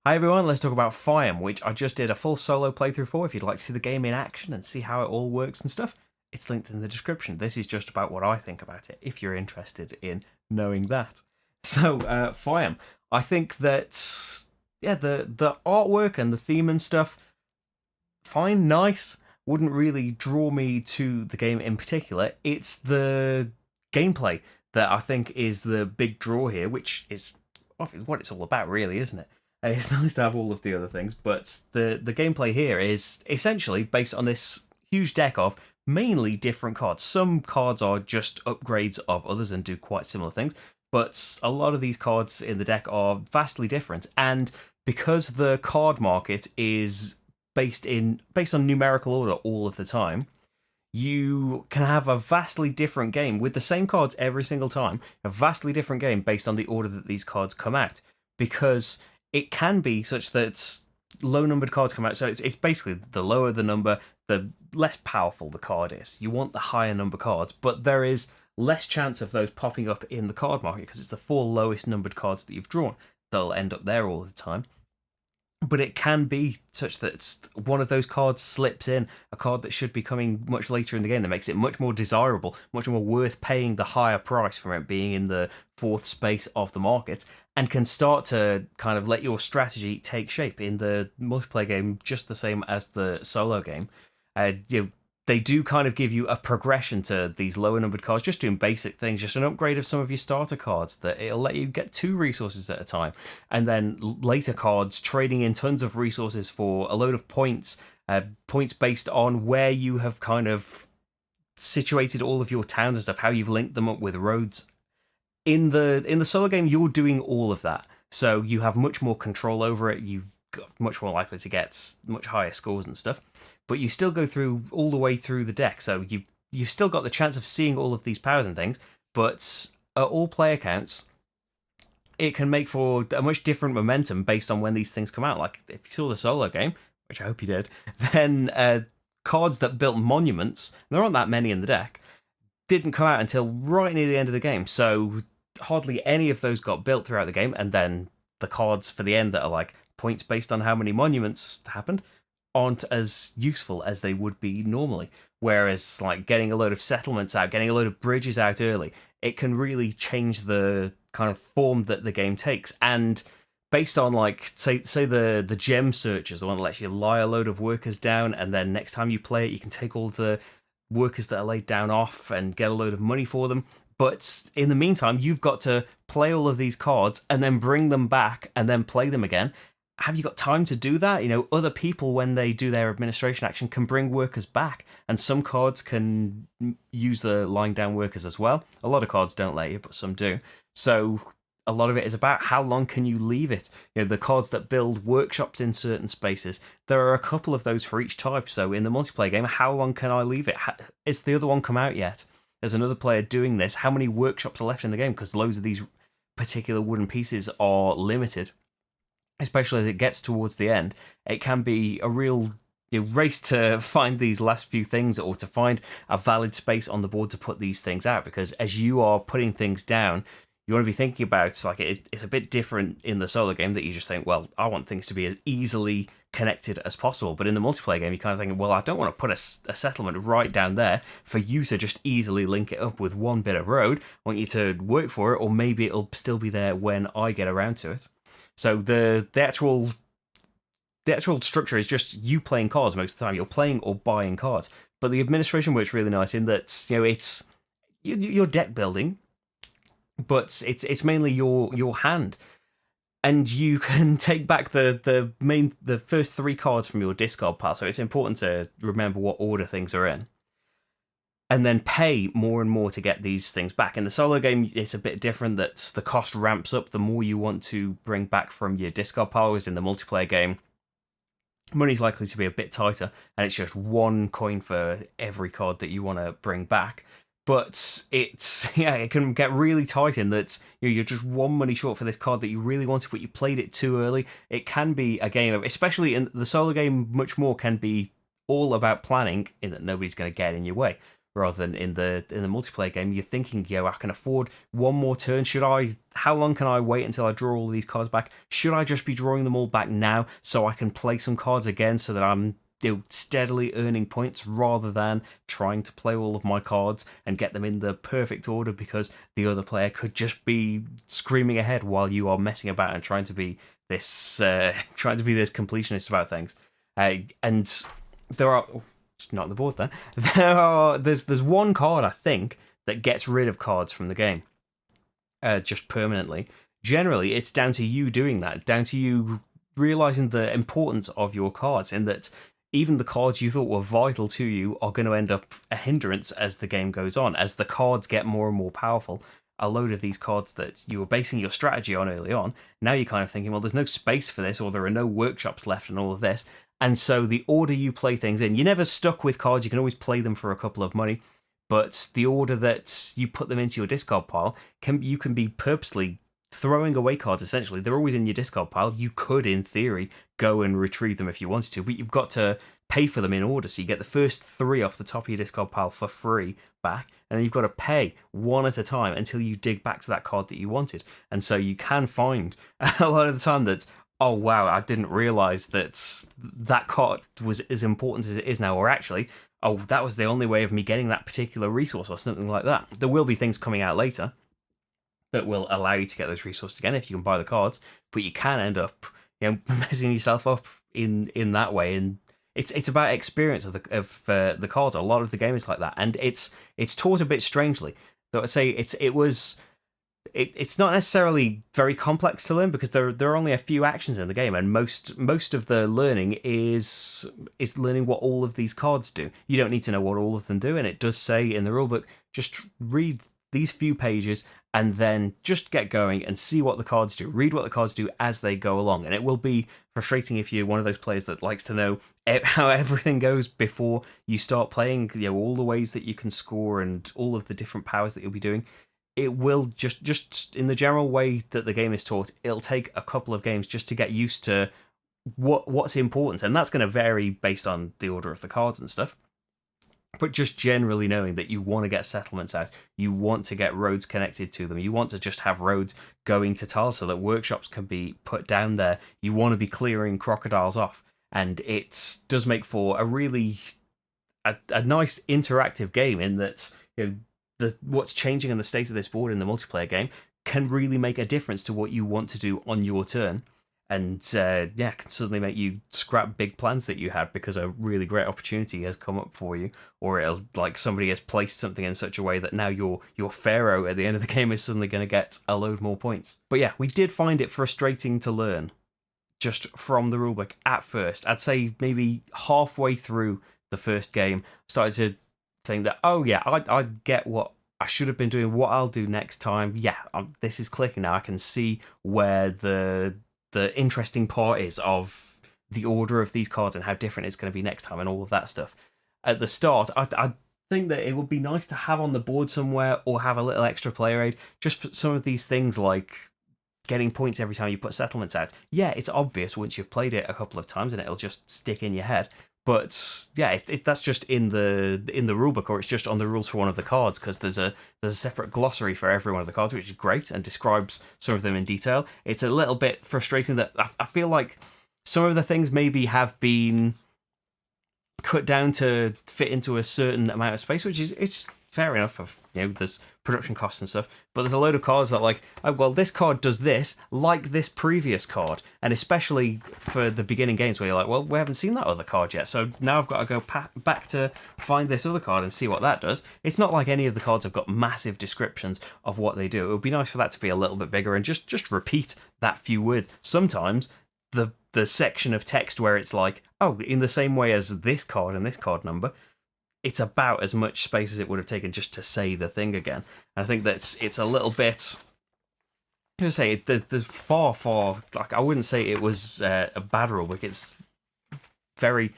Hi everyone, let's talk about Faiyum, which I just did a full solo playthrough for. If you'd like to see the game in action and see how it all works and stuff, it's linked in the description. This is just about what I think about it, if you're interested in knowing that. So, Faiyum, I think that, yeah, the artwork and the theme and stuff, fine, nice, wouldn't really draw me to the game in particular. It's the gameplay that I think is the big draw here, which is what it's all about, really, isn't it? It's nice to have all of the other things, but the gameplay here is essentially based on this huge deck of mainly different cards. Some cards are just upgrades of others and do quite similar things, but a lot of these cards in the deck are vastly different. And because the card market is based on numerical order all of the time, you can have a vastly different game with the same cards every single time, a vastly different game based on the order that these cards come out. Because it can be such that low numbered cards come out. So it's basically the lower the number, the less powerful the card is. You want the higher number cards, but there is less chance of those popping up in the card market because it's the four lowest numbered cards that you've drawn. They'll end up there all the time. But it can be such that one of those cards slips in, a card that should be coming much later in the game that makes it much more desirable, much more worth paying the higher price from it being in the fourth space of the market, and can start to kind of let your strategy take shape in the multiplayer game just the same as the solo game. They do kind of give you a progression to these lower numbered cards, just doing basic things, just an upgrade of some of your starter cards that it'll let you get 2 resources at a time. And then later cards trading in tons of resources for a load of points, points based on where you have kind of situated all of your towns and stuff, how you've linked them up with roads. In the solo game, you're doing all of that. So you have much more control over it. You've got much more likely to get much higher scores and stuff. But you still go through all the way through the deck, so you've still got the chance of seeing all of these powers and things. But at all player counts, it can make for a much different momentum based on when these things come out. Like if you saw the solo game, which I hope you did, then cards that built monuments, there aren't that many in the deck, didn't come out until right near the end of the game. So hardly any of those got built throughout the game, and then the cards for the end that are like points based on how many monuments happened aren't as useful as they would be normally. Whereas, like, getting a load of settlements out, getting a load of bridges out early, it can really change the kind of form that the game takes. And based on, like, say the gem search is the one that lets you lie a load of workers down, and then next time you play it, you can take all the workers that are laid down off and get a load of money for them. But in the meantime, you've got to play all of these cards and then bring them back and then play them again. Have you got time to do that? You know, other people, when they do their administration action, can bring workers back, and some cards can use the lying down workers as well. A lot of cards don't let you, but some do. So a lot of it is about how long can you leave it. You know, the cards that build workshops in certain spaces, there are a couple of those for each type. So in the multiplayer game, how long can I leave it? Is the other one come out yet? There's another player doing this. How many workshops are left in the game? Because loads of these particular wooden pieces are limited. Especially as it gets towards the end, it can be a real race to find these last few things or to find a valid space on the board to put these things out. Because as you are putting things down, you want to be thinking about like it's a bit different in the solo game that you just think, well, I want things to be as easily connected as possible. But in the multiplayer game, you kind of think, well, I don't want to put a settlement right down there for you to just easily link it up with one bit of road. I want you to work for it, or maybe it'll still be there when I get around to it. So the actual structure is just you playing cards most of the time. You're playing or buying cards, but the administration works really nice in that it's you're deck building, but it's mainly your hand, and you can take back the first 3 cards from your discard pile. So it's important to remember what order things are in. And then pay more and more to get these things back. In the solo game, it's a bit different, that the cost ramps up the more you want to bring back from your discard piles. In the multiplayer game, money's likely to be a bit tighter, and it's just 1 coin for every card that you want to bring back. But it can get really tight in that you're just 1 money short for this card that you really wanted, but you played it too early. It can be a game of, especially in the solo game, much more can be all about planning in that nobody's going to get in your way. rather than in the multiplayer game. You're thinking, I can afford one more turn. How long can I wait until I draw all these cards back? Should I just be drawing them all back now so I can play some cards again so that I'm steadily earning points rather than trying to play all of my cards and get them in the perfect order because the other player could just be screaming ahead while you are messing about and trying to be this completionist about things. And there are not on the board there. There's one card I think that gets rid of cards from the game, just permanently. Generally, it's down to you doing that, down to you realizing the importance of your cards, in that even the cards you thought were vital to you are going to end up a hindrance as the game goes on, as the cards get more and more powerful. A load of these cards that you were basing your strategy on early on, now you're kind of thinking, well, there's no space for this, or there are no workshops left and all of this. And so the order you play things in, you're never stuck with cards, you can always play them for a couple of money, but the order that you put them into your discard pile, you can be purposely throwing away cards, essentially. They're always in your discard pile. You could, in theory, go and retrieve them if you wanted to, but you've got to pay for them in order. So you get the first 3 off the top of your discard pile for free back, and then you've got to pay one at a time until you dig back to that card that you wanted. And so you can find a lot of the time that, oh wow, I didn't realize that card was as important as it is now, or actually, oh, that was the only way of me getting that particular resource or something like that. There will be things coming out later that will allow you to get those resources again if you can buy the cards, but you can end up messing yourself up in that way. And it's about experience of the cards. A lot of the game is like that, and it's taught a bit strangely. Though I say it's not necessarily very complex to learn, because there are only a few actions in the game, and most of the learning is learning what all of these cards do. You don't need to know what all of them do, and it does say in the rulebook, just read these few pages and then just get going and see what the cards do. Read what the cards do as they go along, and it will be frustrating if you're one of those players that likes to know how everything goes before you start playing, all the ways that you can score and all of the different powers that you'll be doing. It will just in the general way that the game is taught, it'll take a couple of games just to get used to what's important, and that's going to vary based on the order of the cards and stuff. But just generally knowing that you want to get settlements out, you want to get roads connected to them, you want to just have roads going to tiles so that workshops can be put down there, you want to be clearing crocodiles off, and it does make for a really a nice interactive game, in that what's changing in the state of this board in the multiplayer game can really make a difference to what you want to do on your turn. And can suddenly make you scrap big plans that you had because a really great opportunity has come up for you, or it'll, like, somebody has placed something in such a way that now your pharaoh at the end of the game is suddenly going to get a load more points. But yeah, we did find it frustrating to learn just from the rulebook at first. I'd say maybe halfway through the first game, started to think that, oh yeah, I get what I should have been doing, what I'll do next time. Yeah, this is clicking now. I can see where the interesting part is of the order of these cards and how different it's going to be next time and all of that stuff. At the start, I think that it would be nice to have on the board somewhere, or have a little extra player aid, just for some of these things like getting points every time you put settlements out. Yeah, it's obvious once you've played it a couple of times and it'll just stick in your head. But yeah, that's just in the rulebook, or it's just on the rules for one of the cards, because there's a separate glossary for every one of the cards, which is great and describes some of them in detail. It's a little bit frustrating that I feel like some of the things maybe have been cut down to fit into a certain amount of space, which is it's fair enough. Of there's production costs and stuff, but there's a load of cards that, like, oh well, this card does this like this previous card, and especially for the beginning games where you're like, well, we haven't seen that other card yet, so now I've got to go back to find this other card and see what that does. It's not like any of the cards have got massive descriptions of what they do. It would be nice for that to be a little bit bigger and just repeat that few words. Sometimes the section of text where it's like, oh, in the same way as this card and this card number, it's about as much space as it would have taken just to say the thing again. And I think that it's a little bit, I'm going to say, there's far, like, I wouldn't say it was a bad rulebook. It's very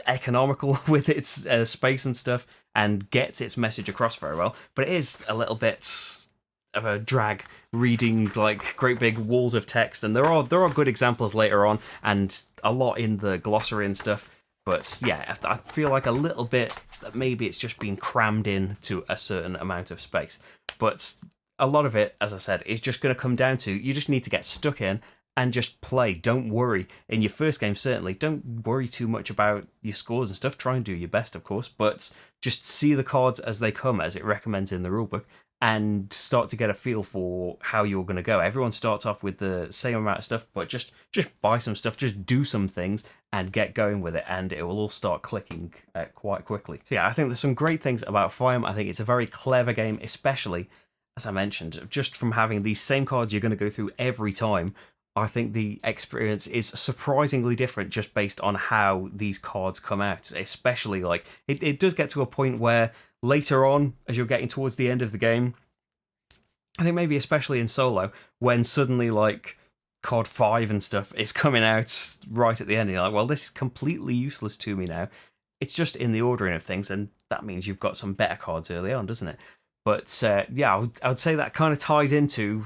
economical with its space and stuff, and gets its message across very well, but it is a little bit of a drag reading like great big walls of text, and there are good examples later on, and a lot in the glossary and stuff. But yeah, I feel like a little bit that maybe it's just been crammed in to a certain amount of space. But a lot of it, as I said, is just going to come down to you just need to get stuck in and just play. Don't worry. In your first game, certainly, don't worry too much about your scores and stuff. Try and do your best, of course, but just see the cards as they come, as it recommends in the rulebook, and start to get a feel for how you're going to go. Everyone starts off with the same amount of stuff, but just buy some stuff, just do some things, and get going with it, and it will all start clicking quite quickly. So yeah, I think there's some great things about Faiyum. I think it's a very clever game, especially, as I mentioned, just from having these same cards you're going to go through every time. I think the experience is surprisingly different just based on how these cards come out. Especially, like, it does get to a point where later on, as you're getting towards the end of the game, I think maybe especially in solo, when suddenly, like, card 5 and stuff is coming out right at the end, and you're like, well, this is completely useless to me now. It's just in the ordering of things, and that means you've got some better cards early on, doesn't it? But yeah, I would say that kind of ties into,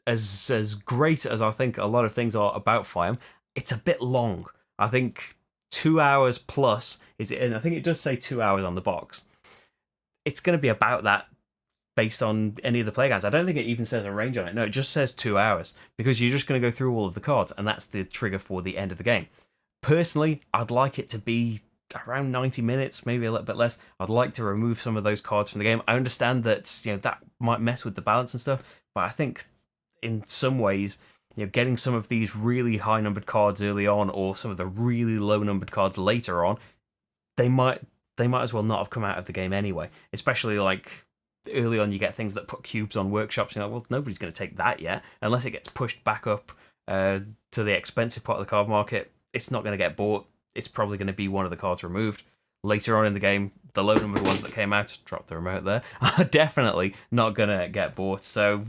as great as I think a lot of things are about Faiyum, it's a bit long. I think 2 hours plus is it, and I think it does say 2 hours on the box. It's going to be about that based on any of the play guides. I don't think it even says a range on it. No, it just says 2 hours because you're just going to go through all of the cards, and that's the trigger for the end of the game. Personally, I'd like it to be around 90 minutes, maybe a little bit less. I'd like to remove some of those cards from the game. I understand that that might mess with the balance and stuff, but I think in some ways, getting some of these really high numbered cards early on, or some of the really low numbered cards later on, they might as well not have come out of the game anyway. Especially like early on, you get things that put cubes on workshops. You're like, well, nobody's going to take that yet, unless it gets pushed back up to the expensive part of the card market. It's not going to get bought. It's probably going to be one of the cards removed. Later on in the game, the low numbered ones that came out, drop the remote there, are definitely not going to get bought. So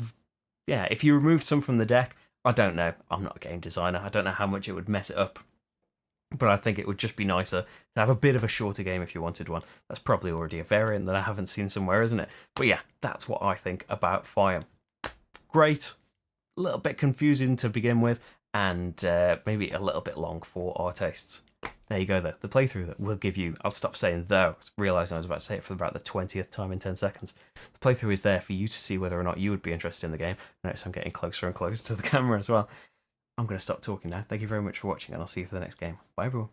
yeah, if you remove some from the deck, I don't know. I'm not a game designer. I don't know how much it would mess it up. But I think it would just be nicer to have a bit of a shorter game if you wanted one. That's probably already a variant that I haven't seen somewhere, isn't it? But yeah, that's what I think about Faiyum. Great. A little bit confusing to begin with, and maybe a little bit long for our tastes. There you go, though. The playthrough that will give you... I'll stop saying though. Realising I was about to say it for about the 20th time in 10 seconds. The playthrough is there for you to see whether or not you would be interested in the game. Notice I'm getting closer and closer to the camera as well. I'm going to stop talking now. Thank you very much for watching, and I'll see you for the next game. Bye, everyone.